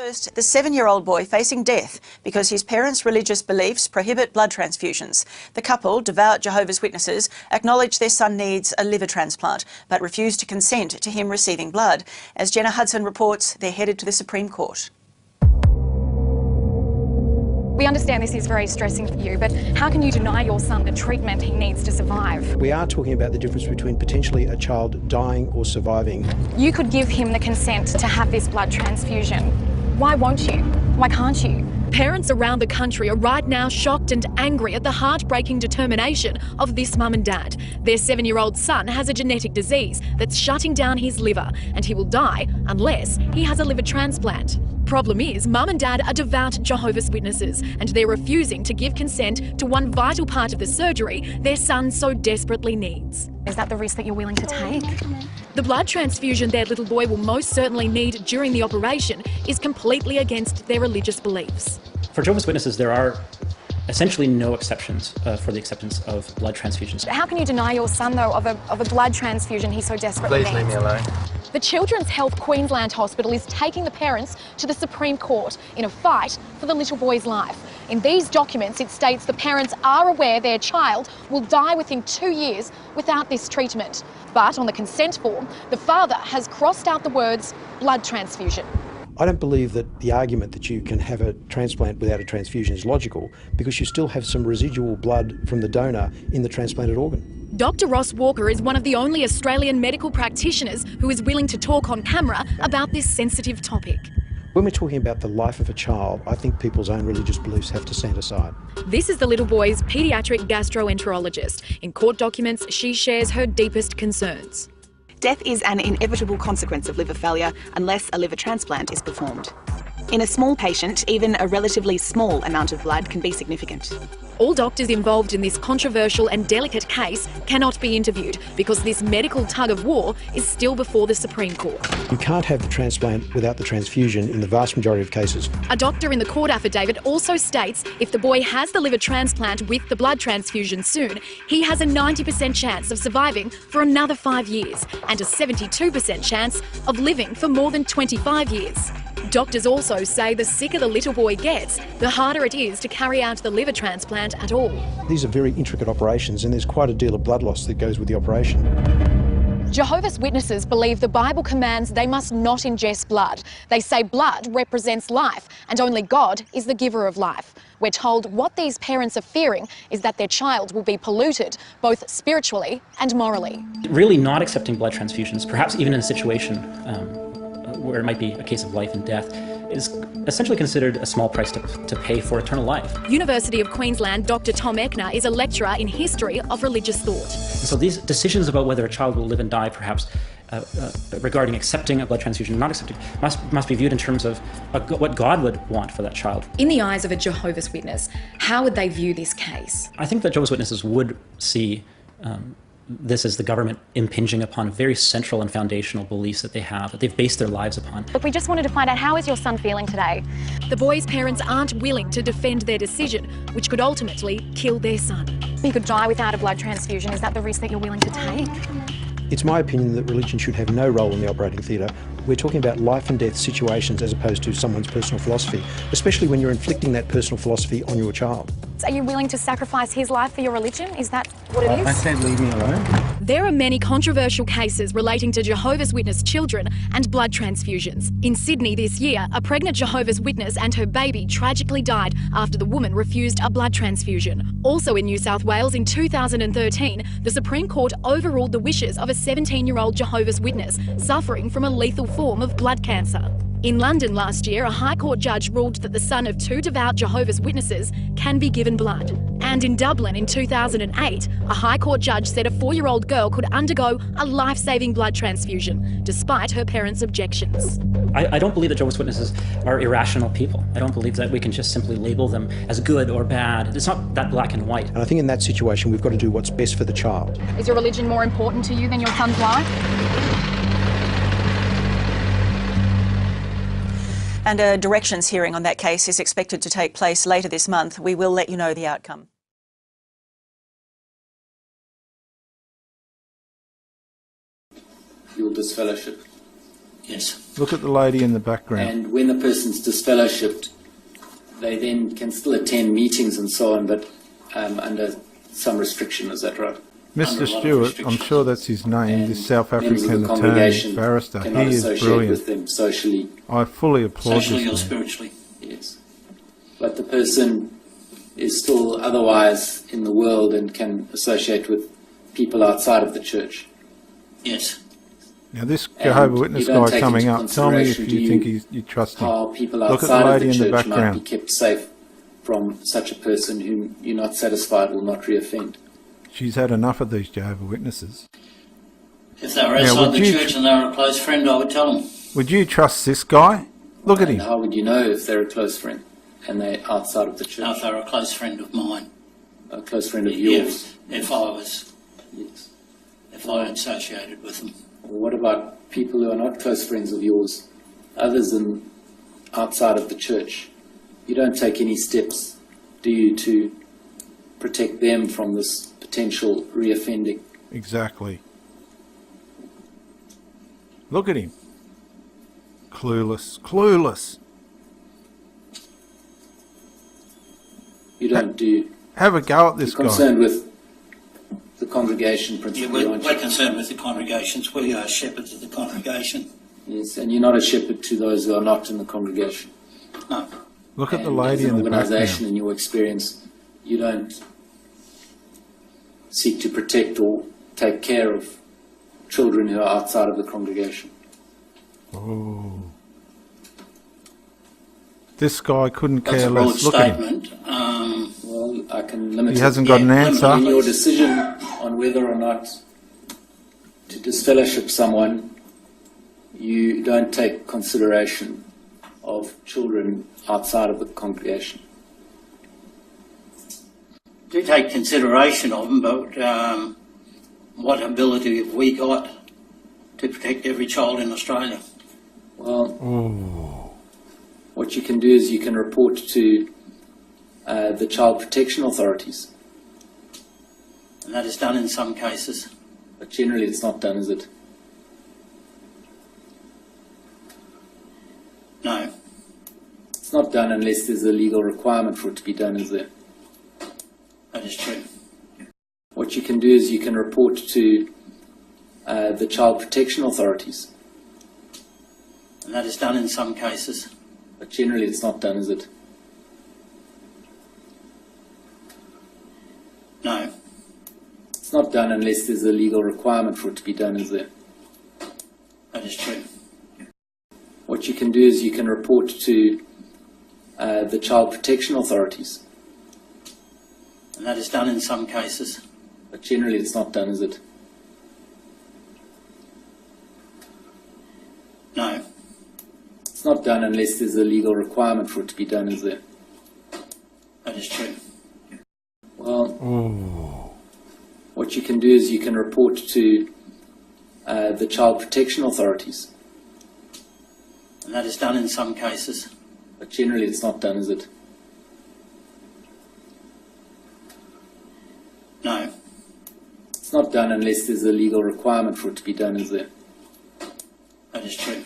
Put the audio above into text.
First, the 7-year-old boy facing death because his parents' religious beliefs prohibit blood transfusions. The couple, devout Jehovah's Witnesses, acknowledge their son needs a liver transplant, but refuse to consent to him receiving blood. As Jenna Hudson reports, they're headed to the Supreme Court. We understand this is very stressing for you, but how can you deny your son the treatment he needs to survive? We are talking about the difference between potentially a child dying or surviving. You could give him the consent to have this blood transfusion. Why won't you? Why can't you? Parents around the country are right now shocked and angry at the heartbreaking determination of this mum and dad. Their 7-year-old son has a genetic disease that's shutting down his liver, and he will die unless he has a liver transplant. Problem is, mum and dad are devout Jehovah's Witnesses, and they're refusing to give consent to one vital part of the surgery their son so desperately needs. Is that the risk that you're willing to take? The blood transfusion their little boy will most certainly need during the operation is completely against their religious beliefs. For Jehovah's Witnesses, there are essentially no exceptions for the acceptance of blood transfusions. How can you deny your son, though, of a blood transfusion he so desperately needs? Please leave me alone. The Children's Health Queensland Hospital is taking the parents to the Supreme Court in a fight for the little boy's life. In these documents, it states the parents are aware their child will die within 2 years without this treatment. But on the consent form, the father has crossed out the words blood transfusion. I don't believe that the argument that you can have a transplant without a transfusion is logical, because you still have some residual blood from the donor in the transplanted organ. Dr. Ross Walker is one of the only Australian medical practitioners who is willing to talk on camera about this sensitive topic. When we're talking about the life of a child, I think people's own religious beliefs have to stand aside. This is the little boy's paediatric gastroenterologist. In court documents, she shares her deepest concerns. Death is an inevitable consequence of liver failure unless a liver transplant is performed. In a small patient, even a relatively small amount of blood can be significant. All doctors involved in this controversial and delicate case cannot be interviewed because this medical tug-of-war is still before the Supreme Court. You can't have the transplant without the transfusion in the vast majority of cases. A doctor in the court affidavit also states if the boy has the liver transplant with the blood transfusion soon, he has a 90% chance of surviving for another 5 years and a 72% chance of living for more than 25 years. Doctors also say the sicker the little boy gets, the harder it is to carry out the liver transplant at all. These are very intricate operations, and there's quite a deal of blood loss that goes with the operation. Jehovah's Witnesses believe the Bible commands they must not ingest blood. They say blood represents life and only God is the giver of life. We're told what these parents are fearing is that their child will be polluted, both spiritually and morally. Really not accepting blood transfusions, perhaps even in a situation where it might be a case of life and death, is essentially considered a small price to pay for eternal life. University of Queensland Dr. Tom Eckner is a lecturer in history of religious thought. And so these decisions about whether a child will live and die, perhaps regarding accepting a blood transfusion or not accepting, must be viewed in terms of what God would want for that child. In the eyes of a Jehovah's Witness, how would they view this case? I think that Jehovah's Witnesses would see this is the government impinging upon very central and foundational beliefs that they have, that they've based their lives upon. Look, we just wanted to find out, how is your son feeling today? The boy's parents aren't willing to defend their decision, which could ultimately kill their son. He could die without a blood transfusion. Is that the risk that you're willing to take? It's my opinion that religion should have no role in the operating theatre. We're talking about life and death situations as opposed to someone's personal philosophy, especially when you're inflicting that personal philosophy on your child. Are you willing to sacrifice his life for your religion? Is that what it is? I said leave me alone. There are many controversial cases relating to Jehovah's Witness children and blood transfusions. In Sydney this year, a pregnant Jehovah's Witness and her baby tragically died after the woman refused a blood transfusion. Also in New South Wales in 2013, the Supreme Court overruled the wishes of a 17-year-old Jehovah's Witness suffering from a lethal form of blood cancer. In London last year, a High Court judge ruled that the son of 2 devout Jehovah's Witnesses can be given blood. And in Dublin in 2008, a High Court judge said a 4-year-old girl could undergo a life-saving blood transfusion, despite her parents' objections. I don't believe that Jehovah's Witnesses are irrational people. I don't believe that we can just simply label them as good or bad. It's not that black and white. And I think in that situation, we've got to do what's best for the child. Is your religion more important to you than your son's life? And a directions hearing on that case is expected to take place later this month. We will let you know the outcome. You will disfellowship Yes. Look at the lady in the background. And when the person's disfellowshipped, they then can still attend meetings and so on, but under some restriction, is that right? Mr. Stewart, I'm sure that's his name, this South African attorney, barrister. He is brilliant. With them socially. I fully applaud Socially or this man. spiritually? Yes. But the person is still otherwise in the world and can associate with people outside of the church. Yes. Now this Jehovah Witness guy coming up, tell me if you think you trust him. How people Look at the outside of lady the in the church might be background. kept safe from such a person whom you're not satisfied will not reoffend. She's had enough of these Jehovah Witnesses. If they were outside the church and they were a close friend, I would tell them. Would you trust this guy? Look at him. How would you know if they're a close friend and they're outside of the church? No, if they're a close friend of mine. A close friend of yours? If I was. Yes. If I associated with them. Well, what about people who are not close friends of yours, others than outside of the church? You don't take any steps, do you, to protect them from this potential reoffending? Exactly. Look at him. Clueless. Clueless. You don't do. Have a go at this You're concerned with the congregation principally, Yeah, aren't you? we're concerned with the congregations. We are shepherds of the congregation. Yes, and you're not a shepherd to those who are not in the congregation. No. Look at the And lady as in an the organisation, background. in your experience, you don't seek to protect or take care of children who are outside of the congregation. Oh. This guy couldn't That's care a broad less. Look at him. statement. Well, I can limit He it. hasn't got an answer. In your decision on whether or not to disfellowship someone, you don't take consideration of children outside of the congregation. Do take consideration of them, but what ability have we got to protect every child in Australia? Well, what you can do is you can report to the child protection authorities. And that is done in some cases. But generally it's not done, is it? No. It's not done unless there's a legal requirement for it to be done, is there? That is true. What you can do is you can report to the child protection authorities. And that is done in some cases. But generally it's not done, is it? No. It's not done unless there's a legal requirement for it to be done, is there? That is true. What you can do is you can report to the child protection authorities. And that is done in some cases. But generally it's not done, is it? No. It's not done unless there's a legal requirement for it to be done, is there? That is true. Well, what you can do is you can report to the child protection authorities. And that is done in some cases. But generally it's not done, is it? No. It's not done unless there's a legal requirement for it to be done, is there? That is true.